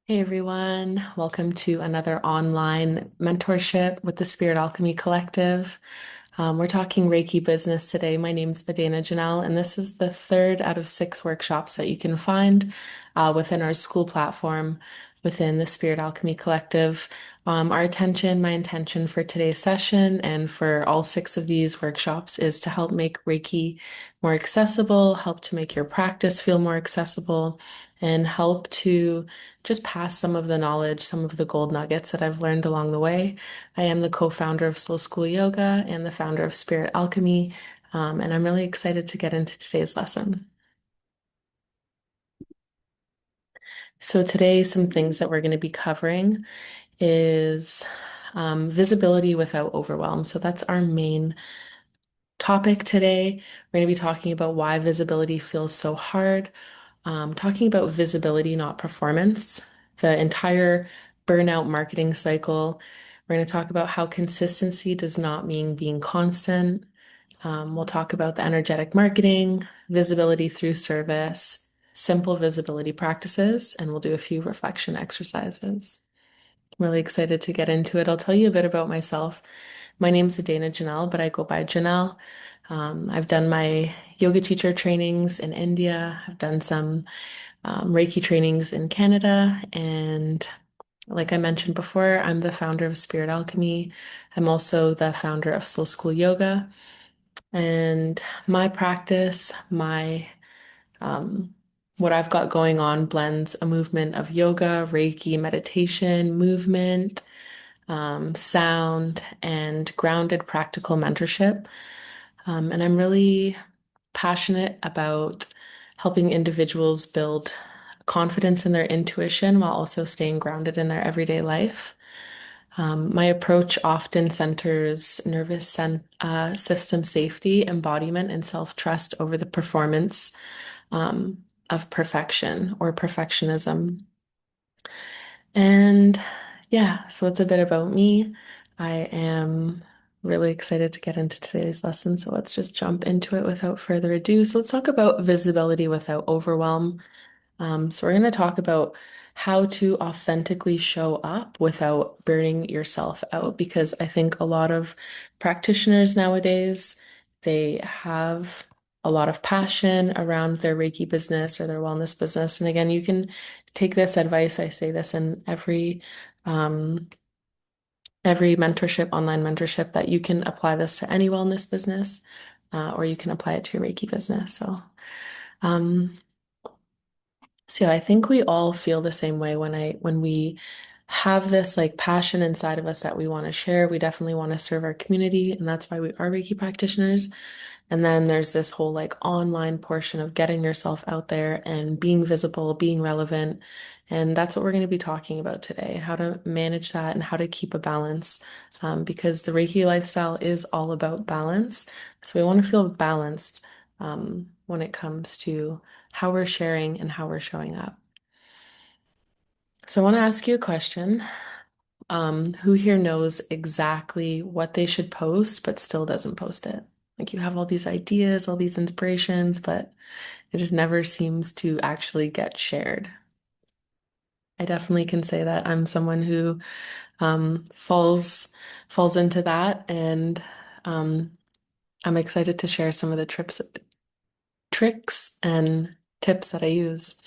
Hey everyone, welcome to another online mentorship with the Spirit Alchemy Collective. We're talking Reiki business today. My name's Adana Janelle, and this is the third out of six workshops that you can find within our school platform within the Spirit Alchemy Collective. My intention for today's session and for all six of these workshops is to help make Reiki more accessible, help to make your practice feel more accessible, and help to just pass some of the knowledge, some of the gold nuggets that I've learned along the way. I am the co-founder of Soul School Yoga and the founder of Spirit Alchemy, and I'm really excited to get into today's lesson. So today, some things that we're going to be covering is visibility without overwhelm. So that's our main topic today. We're going to be talking about why visibility feels so hard, talking about visibility, not performance, the entire burnout marketing cycle. We're going to talk about how consistency does not mean being constant. We'll talk about the energetic marketing, visibility through service, simple visibility practices, and we'll do a few reflection exercises. I'm really excited to get into it. I'll tell you a bit about myself. My name's Adana Janelle, but I go by Janelle. I've done my yoga teacher trainings in India. I've done some Reiki trainings in Canada. And like I mentioned before, I'm the founder of Spirit Alchemy. I'm also the founder of Soul School Yoga. And my practice, um, what I've got going on blends a movement of yoga, Reiki, meditation, movement, sound, and grounded practical mentorship. And I'm really passionate about helping individuals build confidence in their intuition while also staying grounded in their everyday life. My approach often centers system safety, embodiment, and self-trust over the performance of perfection or perfectionism. And yeah, so that's a bit about me. I am really excited to get into today's lesson. So let's just jump into it without further ado. So let's talk about visibility without overwhelm. So we're going to talk about how to authentically show up without burning yourself out, because I think a lot of practitioners nowadays, they have a lot of passion around their Reiki business or their wellness business. And again, you can take this advice. I say this in um, every mentorship, online mentorship, that you can apply this to any wellness business, or you can apply it to your Reiki business. Um, So yeah, I think we all feel the same way when we have this like passion inside of us that we want to share. We definitely want to serve our community, and that's why we are Reiki practitioners. And then there's this whole like online portion of getting yourself out there and being visible, being relevant. And that's what we're going to be talking about today, how to manage that and how to keep a balance. Because the Reiki lifestyle is all about balance. So we want to feel balanced when it comes to how we're sharing and how we're showing up. So I want to ask you a question. Who here knows exactly what they should post, but still doesn't post it? Like you have all these ideas, all these inspirations, but it just never seems to actually get shared. I definitely can say that I'm someone who falls into that, and um, I'm excited to share some of the tricks and tips that I use.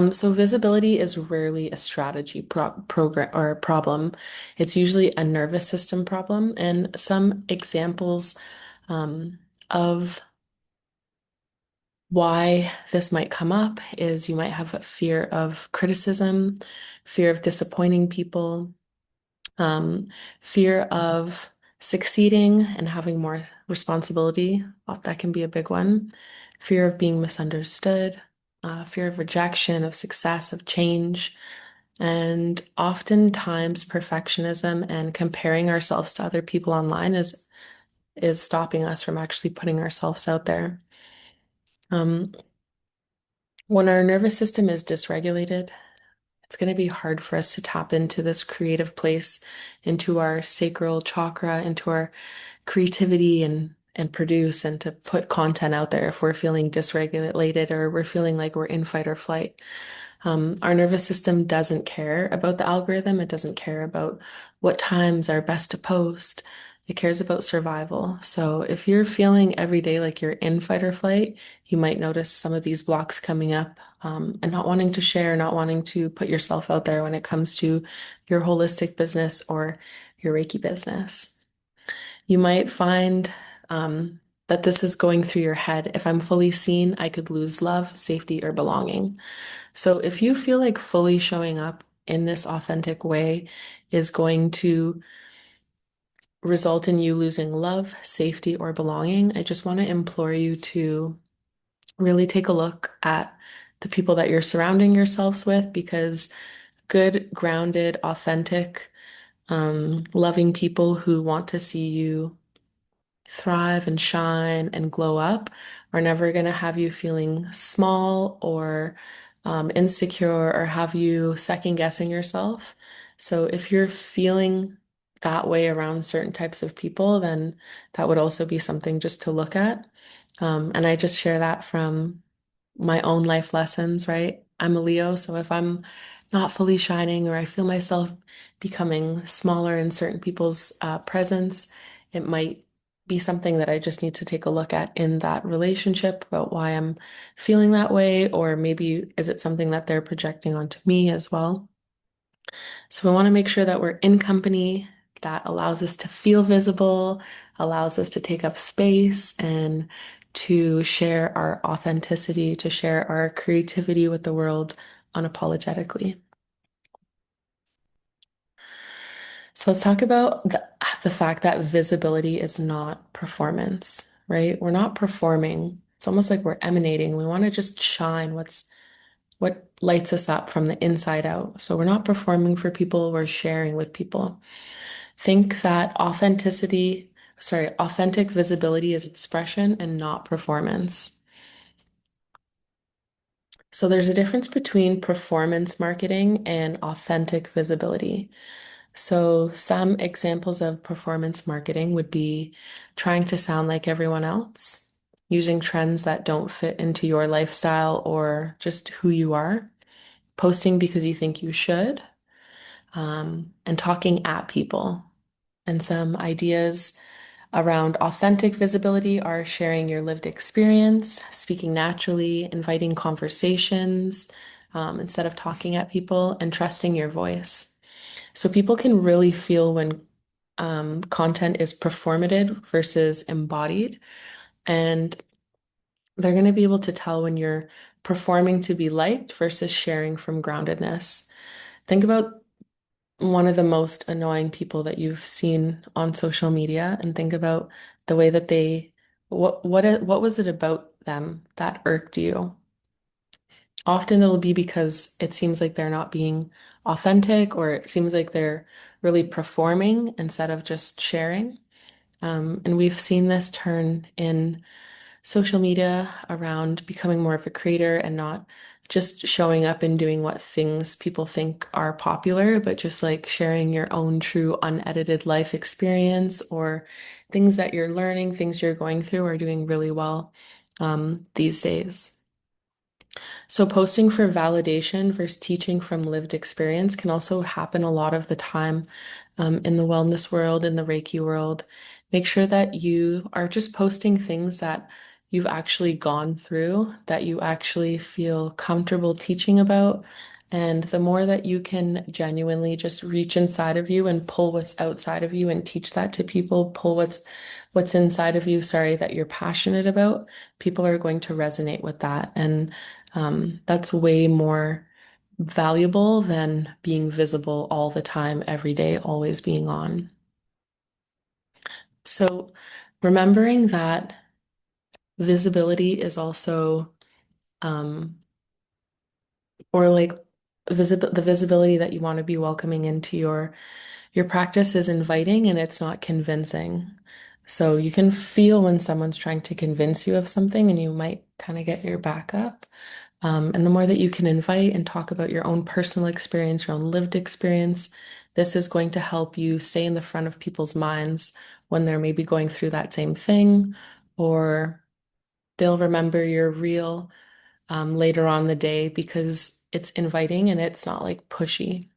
So visibility is rarely a strategy program or problem. It's usually a nervous system problem. And some examples of why this might come up is you might have a fear of criticism, fear of disappointing people, um, fear of succeeding and having more responsibility. That can be a big one. Fear of being misunderstood, fear of rejection, of success, of change. And oftentimes perfectionism and comparing ourselves to other people online is stopping us from actually putting ourselves out there. Um, when our nervous system is dysregulated, it's going to be hard for us to tap into this creative place, into our sacral chakra, into our creativity and produce and to put content out there if we're feeling dysregulated or we're feeling like we're in fight or flight. Our nervous system doesn't care about the algorithm. It doesn't care about what times are best to post. It cares about survival. So if you're feeling every day like you're in fight or flight, you might notice some of these blocks coming up, and not wanting to share, not wanting to put yourself out there when it comes to your holistic business or your Reiki business. You might find that this is going through your head. If I'm fully seen, I could lose love, safety, or belonging. So if you feel like fully showing up in this authentic way is going to result in you losing love, safety, or belonging, I just want to implore you to really take a look at the people that you're surrounding yourselves with, because good, grounded, authentic, loving people who want to see you thrive and shine and glow up are never going to have you feeling small or insecure or have you second guessing yourself. So if you're feeling that way around certain types of people, then that would also be something just to look at. And I just share that from my own life lessons, right? I'm a Leo, so if I'm not fully shining or I feel myself becoming smaller in certain people's presence, it might be something that I just need to take a look at in that relationship about why I'm feeling that way, or maybe is it something that they're projecting onto me as well? So we want to make sure that we're in company that allows us to feel visible, allows us to take up space and to share our authenticity, to share our creativity with the world unapologetically. So let's talk about the fact that visibility is not performance, right? We're not performing. It's almost like we're emanating. We want to just shine what lights us up from the inside out. So we're not performing for people, we're sharing with people. Think that authentic visibility is expression and not performance. So there's a difference between performance marketing and authentic visibility. So some examples of performance marketing would be trying to sound like everyone else, using trends that don't fit into your lifestyle or just who you are, posting because you think you should, and talking at people. And some ideas around authentic visibility are sharing your lived experience, speaking naturally, inviting conversations, instead of talking at people, and trusting your voice. So people can really feel when content is performated versus embodied, and they're going to be able to tell when you're performing to be liked versus sharing from groundedness. Think about one of the most annoying people that you've seen on social media and think about the way that what was it about them that irked you? Often it'll be because it seems like they're not being authentic, or it seems like they're really performing instead of just sharing. And we've seen this turn in social media around becoming more of a creator and not just showing up and doing what things people think are popular, but just like sharing your own true unedited life experience or things that you're learning, things you're going through are doing really well these days. So posting for validation versus teaching from lived experience can also happen a lot of the time in the wellness world, in the Reiki world. Make sure that you are just posting things that you've actually gone through, that you actually feel comfortable teaching about. And the more that you can genuinely just reach inside of you and pull what's outside of you and teach that to people, pull what's inside of you, sorry, that you're passionate about, people are going to resonate with that. And that's way more valuable than being visible all the time, every day, always being on. So remembering that visibility is also, um, or like the visibility that you want to be welcoming into your practice is inviting and it's not convincing. So you can feel when someone's trying to convince you of something and you might kind of get your back up. And the more that you can invite and talk about your own personal experience, your own lived experience, this is going to help you stay in the front of people's minds when they're maybe going through that same thing, or they'll remember you're real later on the day because it's inviting and it's not like pushy.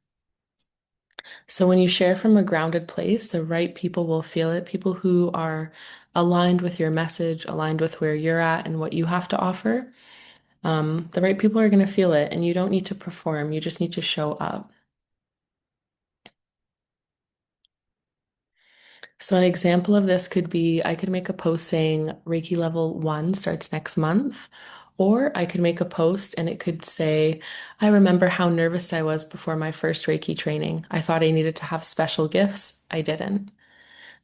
So when you share from a grounded place, the right people will feel it. People who are aligned with your message, aligned with where you're at and what you have to offer. The right people are going to feel it, and you don't need to perform. You just need to show up. So, an example of this could be I could make a post saying Reiki level one starts next month, or I could make a post and it could say, I remember how nervous I was before my first Reiki training. I thought I needed to have special gifts. I didn't.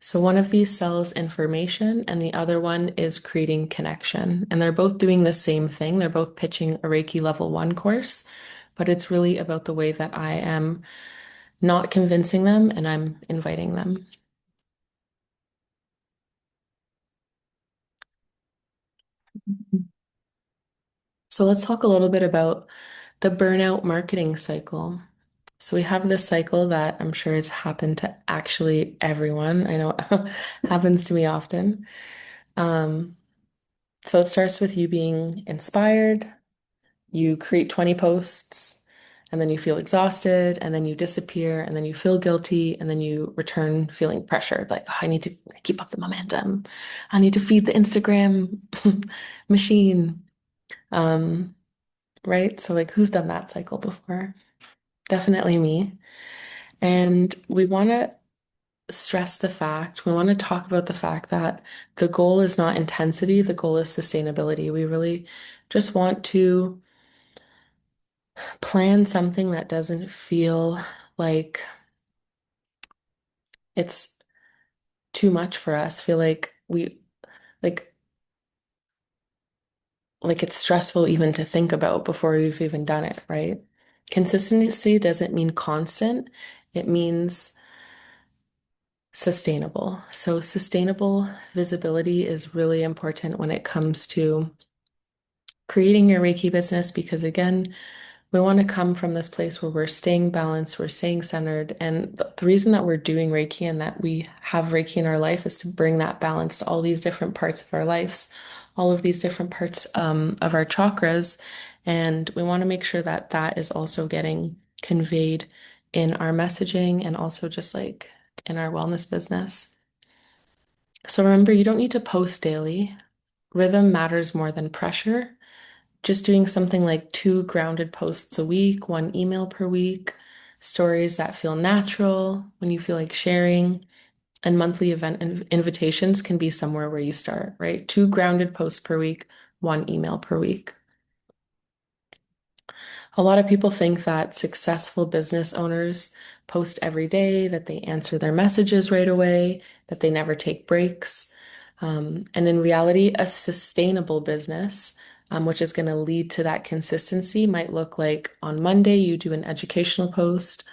So, one of these sells information, and the other one is creating connection. And they're both doing the same thing. They're both pitching a Reiki level one course, but it's really about the way that I am not convincing them and I'm inviting them. So let's talk a little bit about the burnout marketing cycle. So we have this cycle that I'm sure has happened to actually everyone. I know it happens to me often. Um, so it starts with you being inspired, you create 20 posts, and then you feel exhausted, and then you disappear, and then you feel guilty, and then you return feeling pressured, like, oh, I need to keep up the momentum. I need to feed the Instagram machine. Um, right? So, like, who's done that cycle before? Definitely me. And we want to stress the fact, we want to talk about the fact that the goal is not intensity, the goal is sustainability. We really just want to plan something that doesn't feel like it's too much for us, feel like like, like it's stressful even to think about before we've even done it, right? Consistency doesn't mean constant, it means sustainable. So, sustainable visibility is really important when it comes to creating your Reiki business because, again, we want to come from this place where we're staying balanced, we're staying centered. And the reason that we're doing Reiki and that we have Reiki in our life is to bring that balance to all these different parts of our lives, all of these different parts of our chakras. And we want to make sure that that is also getting conveyed in our messaging and also just like in our wellness business. So remember, you don't need to post daily. Rhythm matters more than pressure. Just doing something like two grounded posts a week, one email per week, stories that feel natural when you feel like sharing, and monthly event invitations can be somewhere where you start, right? Two grounded posts per week, one email per week. A lot of people think that successful business owners post every day, that they answer their messages right away, that they never take breaks. And in reality, a sustainable business, which is going to lead to that consistency, might look like on Monday, you do an educational post,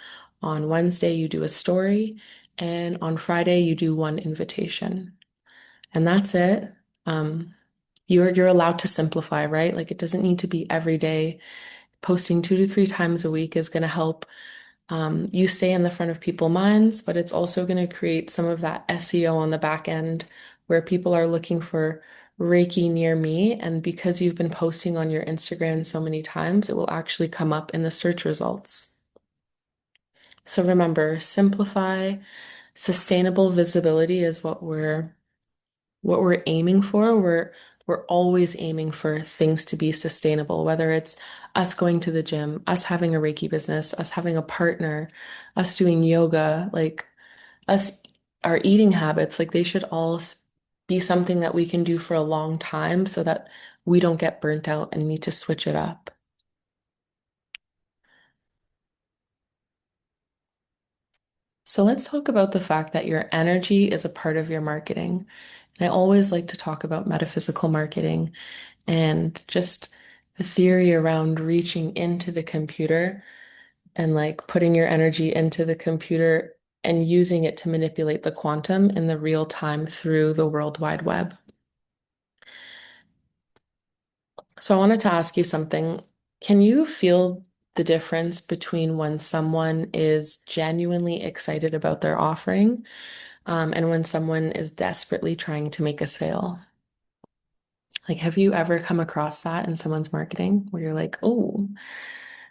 on Wednesday, you do a story, and on Friday, you do one invitation. And that's it. Um, you're allowed to simplify, right? Like it doesn't need to be every day. Posting 2 to 3 times a week is going to help you stay in the front of people's minds, but it's also going to create some of that SEO on the back end where people are looking for Reiki near me. And because you've been posting on your Instagram so many times, it will actually come up in the search results. So remember, simplify, sustainable visibility is what we're aiming for. We're always aiming for things to be sustainable, whether it's us going to the gym, us having a Reiki business, us having a partner, us doing yoga, like us, our eating habits, like they should all be something that we can do for a long time so that we don't get burnt out and need to switch it up. So let's talk about the fact that your energy is a part of your marketing. And I always like to talk about metaphysical marketing and just the theory around reaching into the computer and like putting your energy into the computer and using it to manipulate the quantum in the real time through the World Wide Web. So I wanted to ask you something. Can you feel the difference between when someone is genuinely excited about their offering, and when someone is desperately trying to make a sale? Like, have you ever come across that in someone's marketing where you're like, oh,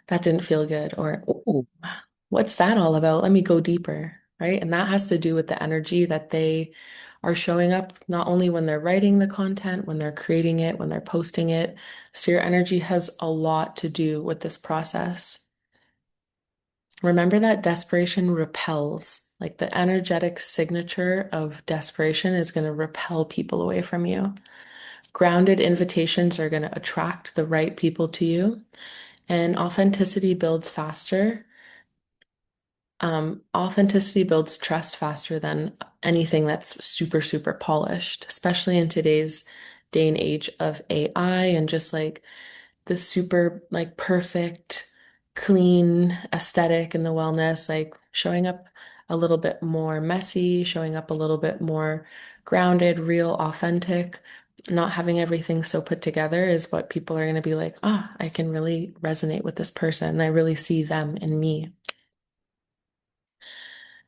that didn't feel good, or "Ooh, what's that all about? Let me go deeper, right? And that has to do with the energy that they are showing up, not only when they're writing the content, when they're creating it, when they're posting it. So your energy has a lot to do with this process. Remember that desperation repels, like the energetic signature of desperation is going to repel people away from you. Grounded invitations are going to attract the right people to you, and authenticity builds trust faster than anything that's super, super polished, especially in today's day and age of AI and just like the super, like perfect, clean aesthetic and the wellness, like showing up a little bit more messy, showing up a little bit more grounded, real, authentic. Not having everything so put together is what people are going to be like, ah, I can really resonate with this person. I really see them in me.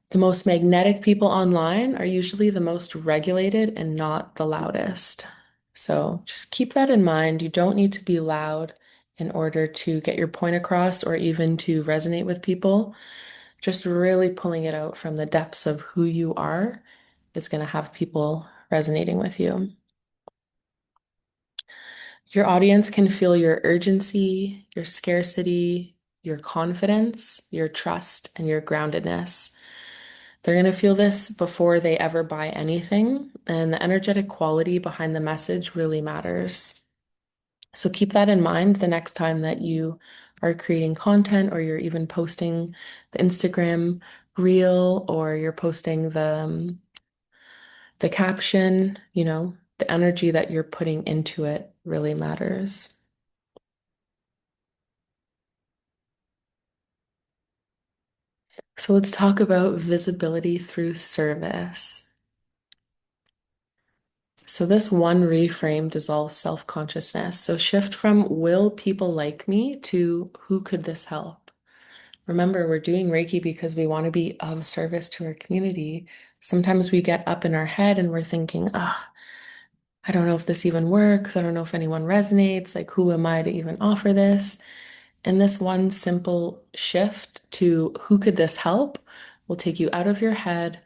The most magnetic people online are usually the most regulated and not the loudest. So just keep that in mind. You don't need to be loud in order to get your point across or even to resonate with people. Just really pulling it out from the depths of who you are is going to have people resonating with you. Your audience can feel your urgency, your scarcity, your confidence, your trust, and your groundedness. They're going to feel this before they ever buy anything, and the energetic quality behind the message really matters. So keep that in mind the next time that you are creating content or you're even posting the Instagram reel or you're posting the caption, the energy that you're putting into it really matters. So let's talk about visibility through service. So this one reframe dissolves self-consciousness. So shift from will people like me to who could this help? Remember, we're doing Reiki because we want to be of service to our community. Sometimes we get up in our head and we're thinking, oh, I don't know if this even works. I don't know if anyone resonates. Like, who am I to even offer this? And this one simple shift to who could this help will take you out of your head,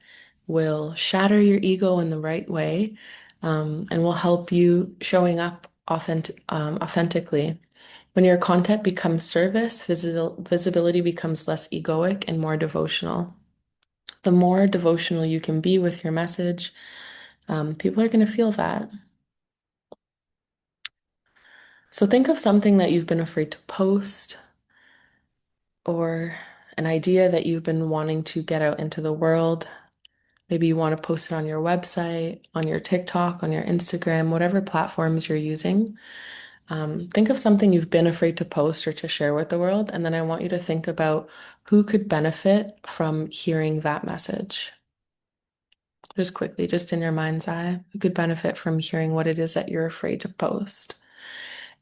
will shatter your ego in the right way, and will help you showing up authentically. When your content becomes service, visibility becomes less egoic and more devotional. The more devotional you can be with your message, people are going to feel that. So think of something that you've been afraid to post or an idea that you've been wanting to get out into the world. Maybe you want to post it on your website, on your TikTok, on your Instagram, whatever platforms you're using. Think of something you've been afraid to post or to share with the world, and then I want you to think about who could benefit from hearing that message. Just quickly, just in your mind's eye, who could benefit from hearing what it is that you're afraid to post,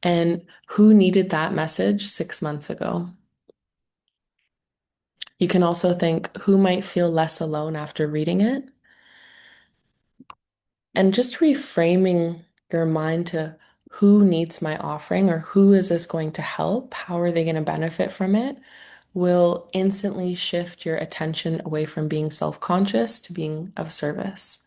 and who needed that message 6 months ago. You can also think who might feel less alone after reading it, and just reframing your mind to who needs my offering or who is this going to help? How are they going to benefit from it? Will instantly shift your attention away from being self-conscious to being of service.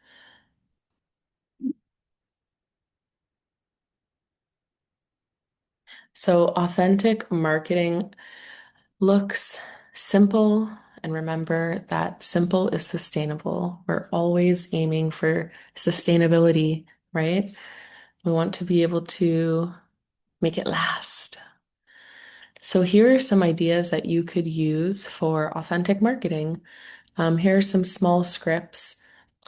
So, authentic marketing looks simple. And remember that simple is sustainable. We're always aiming for sustainability, right? We want to be able to make it last. So, here are some ideas that you could use for authentic marketing. Here are some small scripts.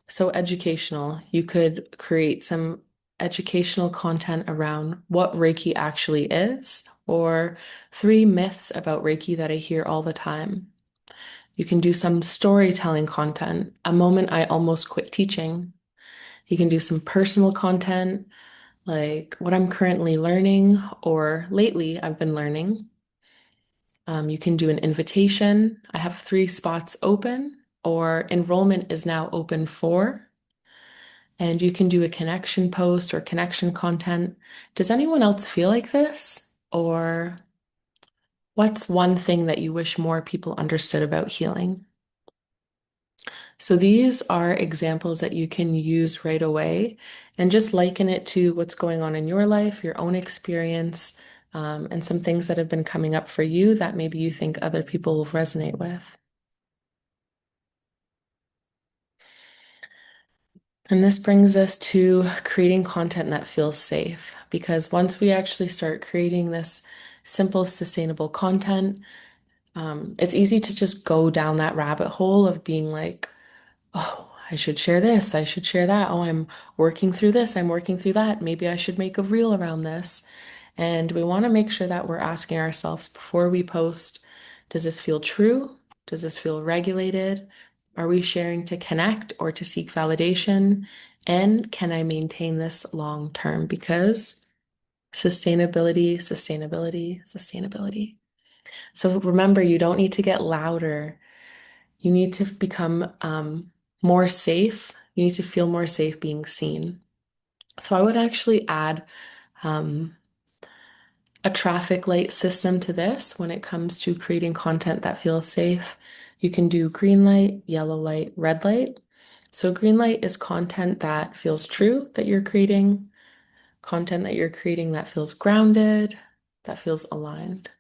So, educational, you could create some educational content around what Reiki actually is, or 3 myths about Reiki that I hear all the time. You can do some storytelling content, a moment I almost quit teaching. You can do some personal content, like what I'm currently learning or lately I've been learning. You can do an invitation. I have 3 spots open, or enrollment is now open for. And you can do a connection post or connection content. Does anyone else feel like this? Or What's one thing that you wish more people understood about healing? So these are examples that you can use right away and just liken it to what's going on in your life, your own experience, and some things that have been coming up for you that maybe you think other people will resonate with. And this brings us to creating content that feels safe, because once we actually start creating this simple, sustainable content, it's easy to just go down that rabbit hole of being like, oh, I should share this, I should share that. Oh, I'm working through this, I'm working through that. Maybe I should make a reel around this. And we want to make sure that we're asking ourselves before we post, does this feel true? Does this feel regulated? Are we sharing to connect or to seek validation? And can I maintain this long term? Because sustainability, sustainability, sustainability. So remember, you don't need to get louder. You need to become more safe. You need to feel more safe being seen. So I would actually add um, a traffic light system to this when it comes to creating content that feels safe. You can do green light, yellow light, red light. So green light is content that feels true that you're creating, content that you're creating that feels grounded, that feels aligned.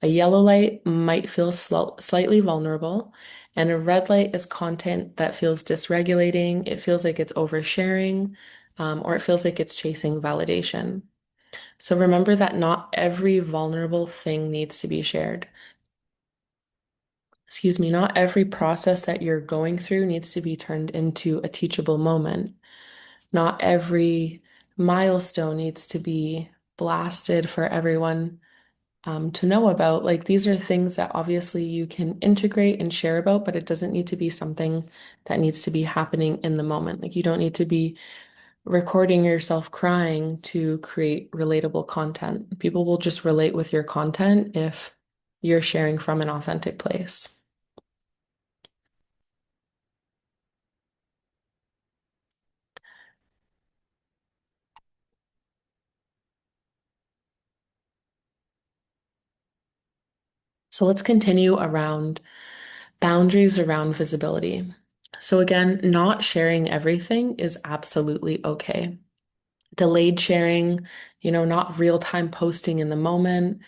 A yellow light might feel slightly vulnerable, and a red light is content that feels dysregulating. It feels like it's oversharing, or it feels like it's chasing validation. So remember that not every vulnerable thing needs to be shared. Excuse me, not every process that you're going through needs to be turned into a teachable moment. Not every milestone needs to be blasted for everyone to know about. Like these are things that obviously you can integrate and share about, but it doesn't need to be something that needs to be happening in the moment. Like you don't need to be recording yourself crying to create relatable content. People will just relate with your content if you're sharing from an authentic place. So let's continue around boundaries around visibility. So again, not sharing everything is absolutely okay. Delayed sharing, not real time posting in the moment,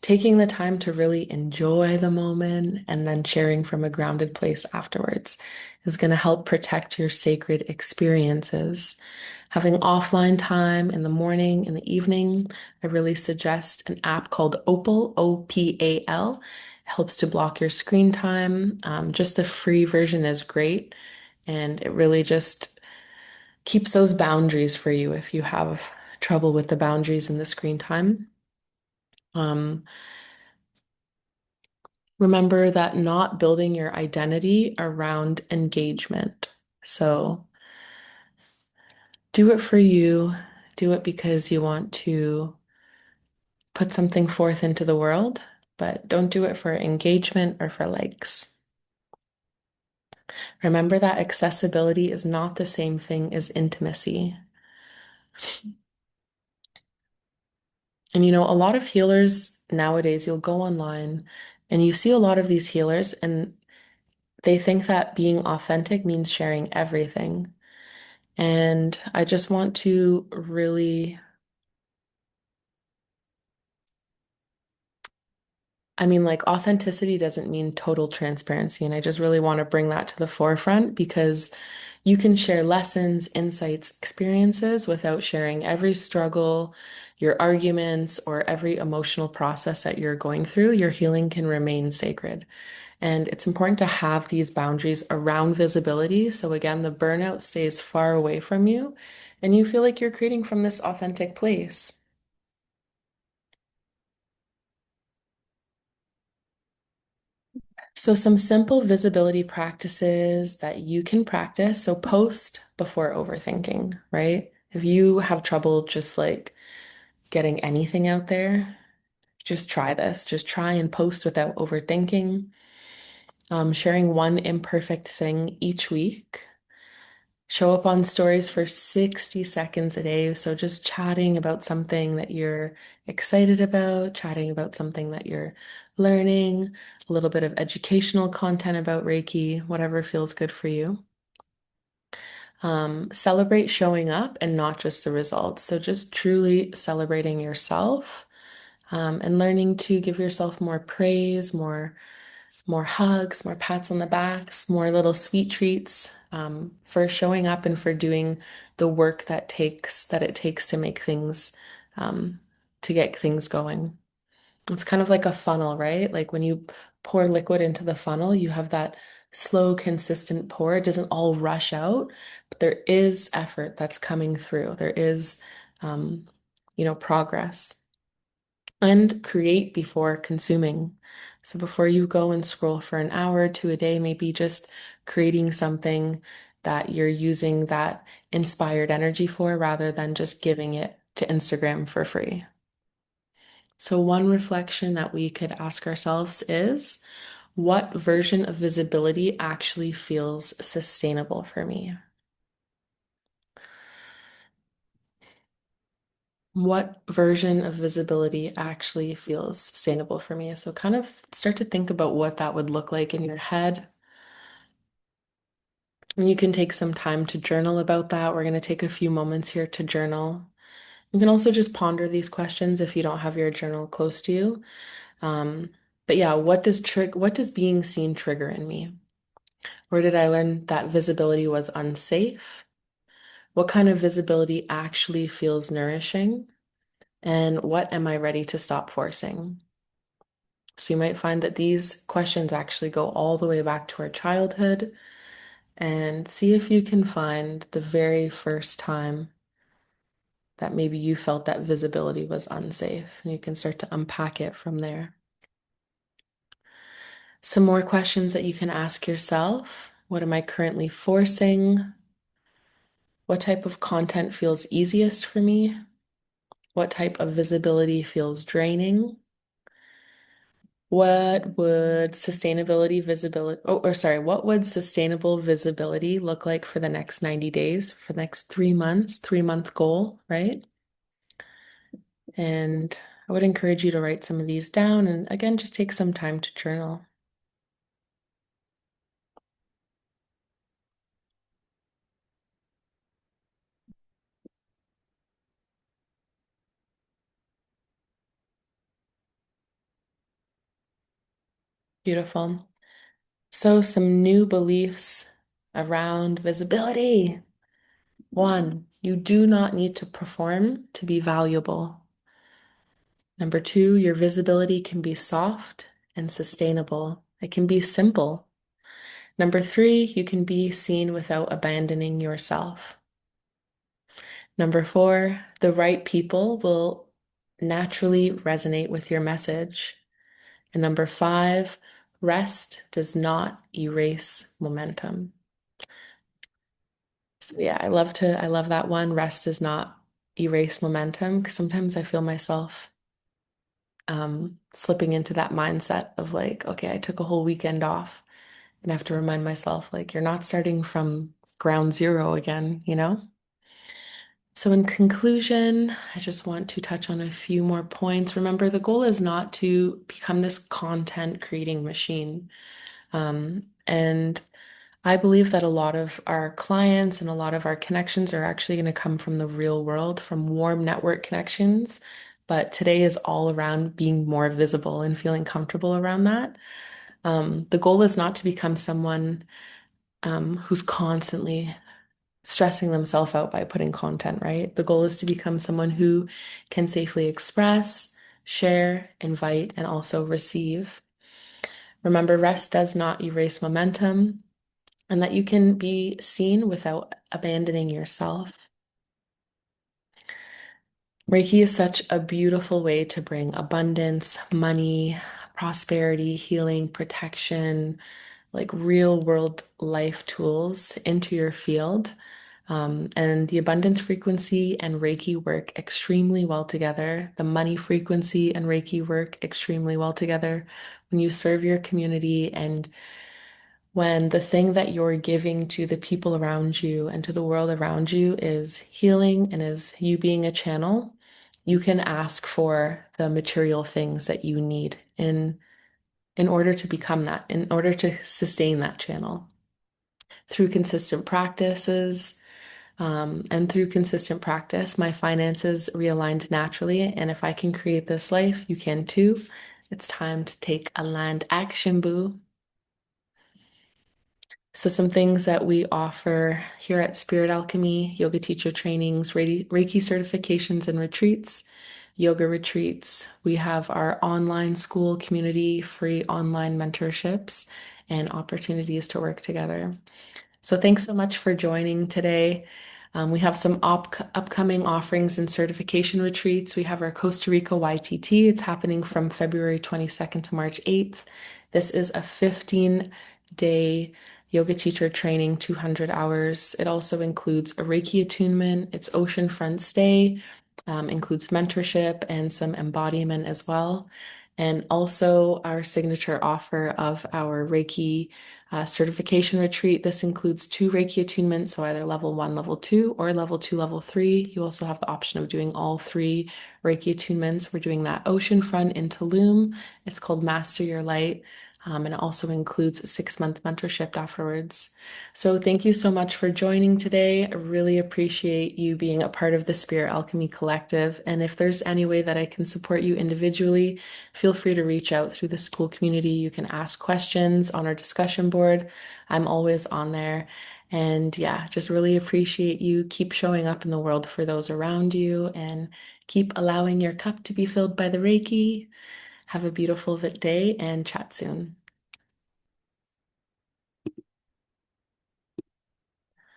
taking the time to really enjoy the moment and then sharing from a grounded place afterwards is going to help protect your sacred experiences. Having offline time in the morning, in the evening, I really suggest an app called Opal, OPAL. Helps to block your screen time. Just the free version is great. And it really just keeps those boundaries for you if you have trouble with the boundaries and the screen time. Um, Remember that not building your identity around engagement. So do it for you, do it because you want to put something forth into the world, but don't do it for engagement or for likes. Remember that accessibility is not the same thing as intimacy. And a lot of healers nowadays, you'll go online and you see a lot of these healers, and they think that being authentic means sharing everything. And I just want to really, like authenticity doesn't mean total transparency. And I just really want to bring that to the forefront because you can share lessons, insights, experiences without sharing every struggle, your arguments, or every emotional process that you're going through. Your healing can remain sacred. And it's important to have these boundaries around visibility. So again, the burnout stays far away from you and you feel like you're creating from this authentic place. So some simple visibility practices that you can practice. So post before overthinking, right? If you have trouble just like getting anything out there, just try this. Just try and post without overthinking. Sharing one imperfect thing each week. Show up on stories for 60 seconds a day. So just chatting about something that you're excited about, chatting about something that you're learning, a little bit of educational content about Reiki, whatever feels good for you. Celebrate showing up and not just the results. So just truly celebrating yourself, and learning to give yourself more praise, more hugs, more pats on the backs, more little sweet treats, for showing up and for doing the work that it takes to make things, um, to get things going. It's kind of like a funnel, right? Like when you pour liquid into the funnel, you have that slow, consistent pour. It doesn't all rush out, but there is effort that's coming through. There is, um, progress. And create before consuming. So before you go and scroll for an hour to a day, maybe just creating something that you're using that inspired energy for rather than just giving it to Instagram for free. So, one reflection that we could ask ourselves is, what version of visibility actually feels sustainable for me? What version of visibility actually feels sustainable for me? So, kind of start to think about what that would look like in your head. And you can take some time to journal about that. We're going to take a few moments here to journal. You can also just ponder these questions if you don't have your journal close to you. Um, but yeah, what does being seen trigger in me? Where did I learn that visibility was unsafe? What kind of visibility actually feels nourishing? And what am I ready to stop forcing? So you might find that these questions actually go all the way back to our childhood, and see if you can find the very first time that maybe you felt that visibility was unsafe, and you can start to unpack it from there. Some more questions that you can ask yourself. What am I currently forcing? What type of content feels easiest for me? What type of visibility feels draining? What would sustainability visibility, oh, or sorry, what would sustainable visibility look like for the next 90 days, for the next 3 months, 3 month goal, right? And I would encourage you to write some of these down and again, just take some time to journal. Beautiful. So, some new beliefs around visibility. One, you do not need to perform to be valuable. Number two, your visibility can be soft and sustainable. It can be simple. Number three, you can be seen without abandoning yourself. Number four, the right people will naturally resonate with your message. And number five, rest does not erase momentum. So yeah, I love that one. Rest does not erase momentum, because sometimes I feel myself slipping into that mindset of like, okay, I took a whole weekend off and I have to remind myself, like, you're not starting from ground zero again, you know? So, in conclusion, I just want to touch on a few more points. Remember, the goal is not to become this content creating machine. And I believe that a lot of our clients and a lot of our connections are actually going to come from the real world, from warm network connections. But today is all around being more visible and feeling comfortable around that. The goal is not to become someone who's constantly stressing themselves out by putting content, right? The goal is to become someone who can safely express, share, invite, and also receive. Remember, rest does not erase momentum, and that you can be seen without abandoning yourself. Reiki is such a beautiful way to bring abundance, money, prosperity, healing, protection, like real world life tools into your field. And the abundance frequency and Reiki work extremely well together. The money frequency and Reiki work extremely well together when you serve your community and When the thing that you're giving to the people around you and to the world around you is healing and is you being a channel, you can ask for the material things that you need in order to become that, in order to sustain that channel. Through consistent practices, and through consistent practice, my finances realigned naturally. And if I can create this life, you can too. It's time to take a land action, boo. So, some things that we offer here at Spirit Alchemy: yoga teacher trainings, Reiki certifications and retreats, yoga retreats. We have our online school community, free online mentorships, and opportunities to work together. So thanks so much for joining today. We have some upcoming offerings and certification retreats. We have our Costa Rica YTT. It's happening from February 22nd to March 8th. This is a 15-day yoga teacher training, 200 hours. It also includes a Reiki attunement. It's oceanfront stay, includes mentorship and some embodiment as well. And also our signature offer of our Reiki certification retreat. This includes 2 Reiki attunements, so either level 1, level 2, or level 2, level 3. You also have the option of doing all 3 Reiki attunements. We're doing that oceanfront in Tulum. It's called Master Your Light. And it also includes a 6-month mentorship afterwards. So thank you so much for joining today. I really appreciate you being a part of the Spirit Alchemy Collective. And if there's any way that I can support you individually, feel free to reach out through the school community. You can ask questions on our discussion board. I'm always on there. And yeah, just really appreciate you. Keep showing up in the world for those around you and keep allowing your cup to be filled by the Reiki. Have a beautiful day and chat soon.